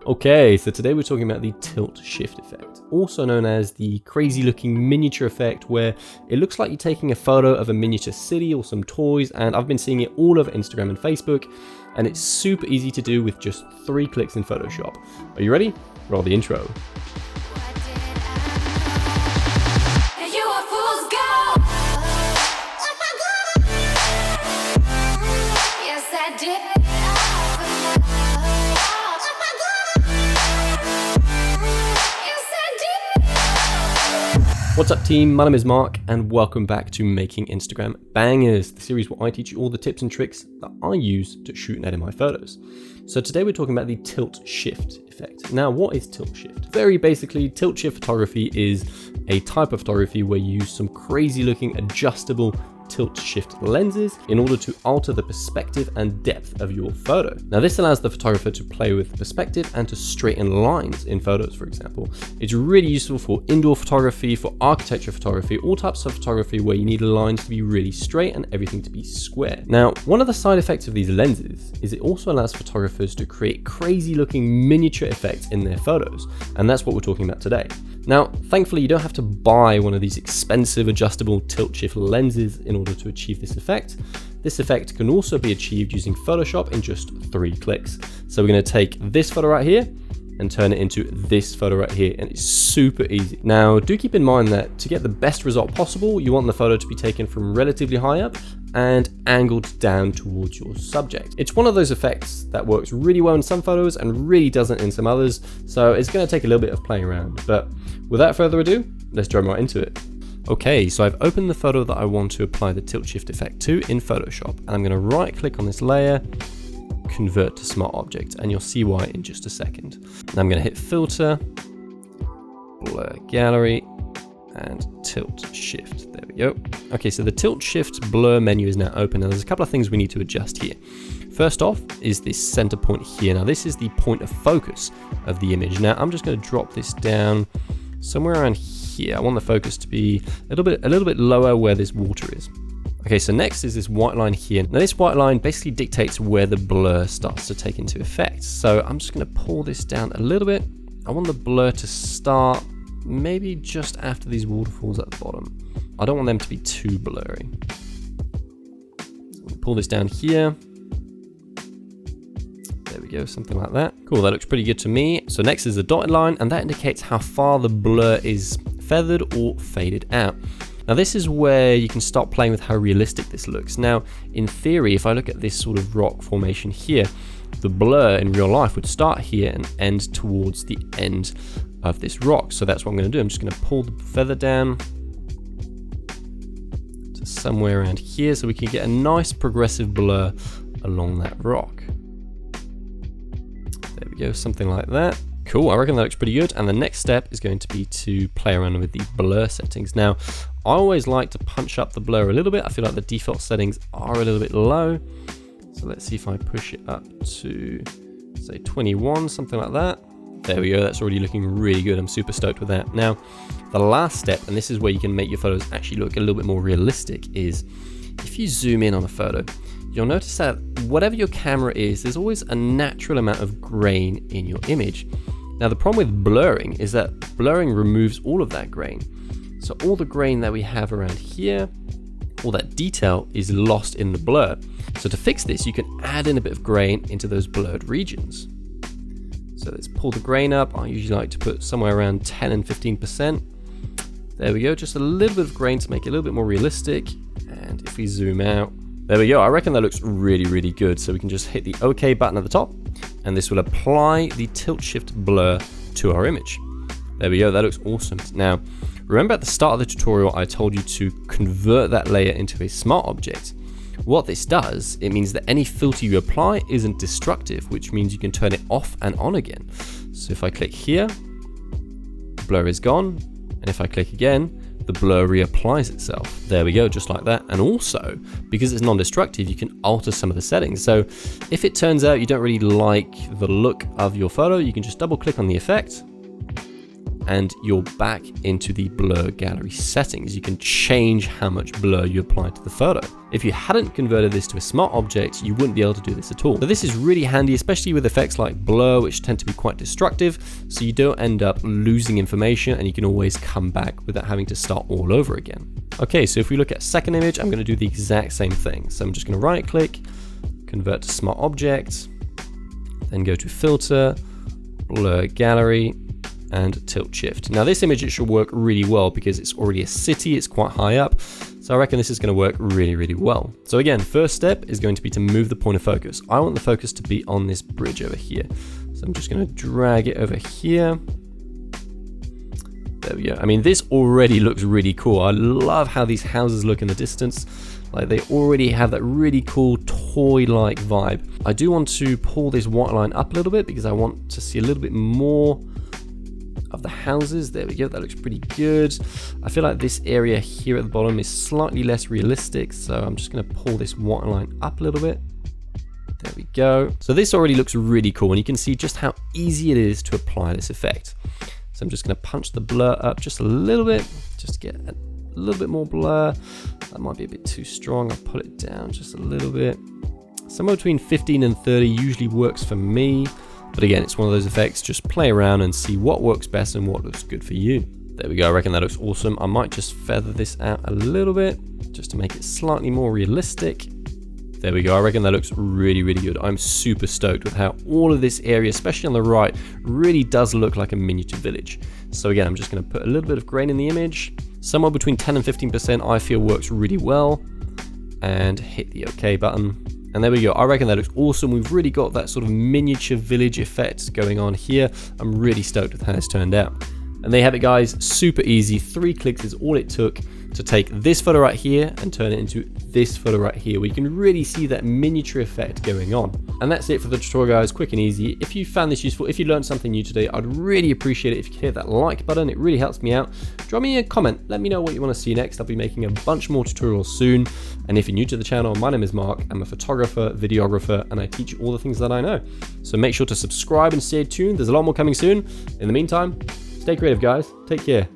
Okay, so today we're talking about the tilt shift effect, also known as the crazy looking miniature effect, where it looks like you're taking a photo of a miniature city or some toys, and I've been seeing it all over Instagram and Facebook, and it's super easy to do with just 3 clicks in Photoshop. Are you ready? Roll the intro. What's up team, my name is Mark and welcome back to Making Instagram Bangers, the series where I teach you all the tips and tricks that I use to shoot and edit my photos. So today we're talking about the tilt shift effect. Now what is tilt shift? Very basically, tilt shift photography is a type of photography where you use some crazy looking adjustable tilt shift lenses in order to alter the perspective and depth of your photo. Now this allows the photographer to play with perspective and to straighten lines in photos, for example. It's really useful for indoor photography, for architecture photography, all types of photography where you need lines to be really straight and everything to be square. Now, one of the side effects of these lenses is it also allows photographers to create crazy looking miniature effects in their photos, and that's what we're talking about today. Now, thankfully, you don't have to buy one of these expensive adjustable tilt shift lenses in order to achieve this effect. This effect can also be achieved using Photoshop in just 3 clicks. So we're going to take this photo right here and turn it into this photo right here, and it's super easy. Now, do keep in mind that to get the best result possible, you want the photo to be taken from relatively high up and angled down towards your subject. It's one of those effects that works really well in some photos and really doesn't in some others, so it's going to take a little bit of playing around. But without further ado, let's jump right into it. Okay, so I've opened the photo that I want to apply the tilt shift effect to in Photoshop, and I'm going to right click on this layer, convert to smart object, and you'll see why in just a second. And I'm going to hit filter, blur gallery, and tilt shift. There we go. Okay, so the tilt shift blur menu is now open, and there's a couple of things we need to adjust here. First off is this center point here. Now this is the point of focus of the image. Now I'm just going to drop this down somewhere around here. I want the focus to be a little bit lower where this water is. Okay, so next is this white line here. Now this white line basically dictates where the blur starts to take into effect. So I'm just going to pull this down a little bit. I want the blur to start maybe just after these waterfalls at the bottom. I don't want them to be too blurry. So pull this down here. There we go, something like that. Cool, that looks pretty good to me. So next is the dotted line, and that indicates how far the blur is feathered or faded out. Now this is where you can start playing with how realistic this looks. Now, in theory, if I look at this sort of rock formation here, the blur in real life would start here and end towards the end of this rock. So that's what I'm going to do. I'm just going to pull the feather down to somewhere around here so we can get a nice progressive blur along that rock. There we go, something like that. Cool, I reckon that looks pretty good. And the next step is going to be to play around with the blur settings. Now, I always like to punch up the blur a little bit. I feel like the default settings are a little bit low. So let's see if I push it up to, say, 21, something like that. There we go, that's already looking really good. I'm super stoked with that. Now, the last step, and this is where you can make your photos actually look a little bit more realistic, is if you zoom in on a photo, you'll notice that whatever your camera is, there's always a natural amount of grain in your image. Now, the problem with blurring is that blurring removes all of that grain. So all the grain that we have around here, all that detail is lost in the blur. So to fix this, you can add in a bit of grain into those blurred regions. So let's pull the grain up. I usually like to put somewhere around 10 and 15%. There we go, just a little bit of grain to make it a little bit more realistic. And if we zoom out, there we go. I reckon that looks really, really good. So we can just hit the OK button at the top, and this will apply the tilt shift blur to our image. There we go, that looks awesome. Now, remember at the start of the tutorial, I told you to convert that layer into a smart object. What this does, it means that any filter you apply isn't destructive, which means you can turn it off and on again. So if I click here, the blur is gone. And if I click again, the blur reapplies itself. There we go, just like that. And also, because it's non-destructive, you can alter some of the settings. So if it turns out you don't really like the look of your photo, you can just double click on the effect, and you're back into the blur gallery settings. You can change how much blur you apply to the photo. If you hadn't converted this to a smart object, you wouldn't be able to do this at all. So this is really handy, especially with effects like blur, which tend to be quite destructive, so you don't end up losing information and you can always come back without having to start all over again. Okay, so if we look at second image, I'm going to do the exact same thing. So I'm just going to right click, convert to smart object, then go to filter, blur gallery, and tilt shift. Now this image, it should work really well because it's already a city, it's quite high up. So I reckon this is going to work really, really well. So again, first step is going to be to move the point of focus. I want the focus to be on this bridge over here. So I'm just going to drag it over here. There we go. I mean, this already looks really cool. I love how these houses look in the distance. Like they already have that really cool toy-like vibe. I do want to pull this white line up a little bit because I want to see a little bit more of the houses. There we go, that looks pretty good. I feel like this area here at the bottom is slightly less realistic, so I'm just going to pull this white line up a little bit. There we go. So this already looks really cool, and you can see just how easy it is to apply this effect. So I'm just going to punch the blur up just a little bit, just to get a little bit more blur. That might be a bit too strong. I'll pull it down just a little bit. Somewhere between 15 and 30 usually works for me. But again, it's one of those effects, just play around and see what works best and what looks good for you. There we go, I reckon that looks awesome. I might just feather this out a little bit, just to make it slightly more realistic. There we go, I reckon that looks really, really good. I'm super stoked with how all of this area, especially on the right, really does look like a miniature village. So again, I'm just gonna put a little bit of grain in the image. Somewhere between 10 and 15% I feel works really well. And hit the OK button. And there we go, I reckon that looks awesome. We've really got that sort of miniature village effect going on here. I'm really stoked with how this turned out. And there you have it, guys, super easy. 3 clicks is all it took to take this photo right here and turn it into this photo right here, where you can really see that miniature effect going on. And that's it for the tutorial, guys, quick and easy. If you found this useful, if you learned something new today, I'd really appreciate it if you could hit that like button. It really helps me out. Drop me a comment, let me know what you want to see next. I'll be making a bunch more tutorials soon. And if you're new to the channel, my name is Mark. I'm a photographer, videographer, and I teach you all the things that I know. So make sure to subscribe and stay tuned. There's a lot more coming soon. In the meantime, stay creative, guys. Take care.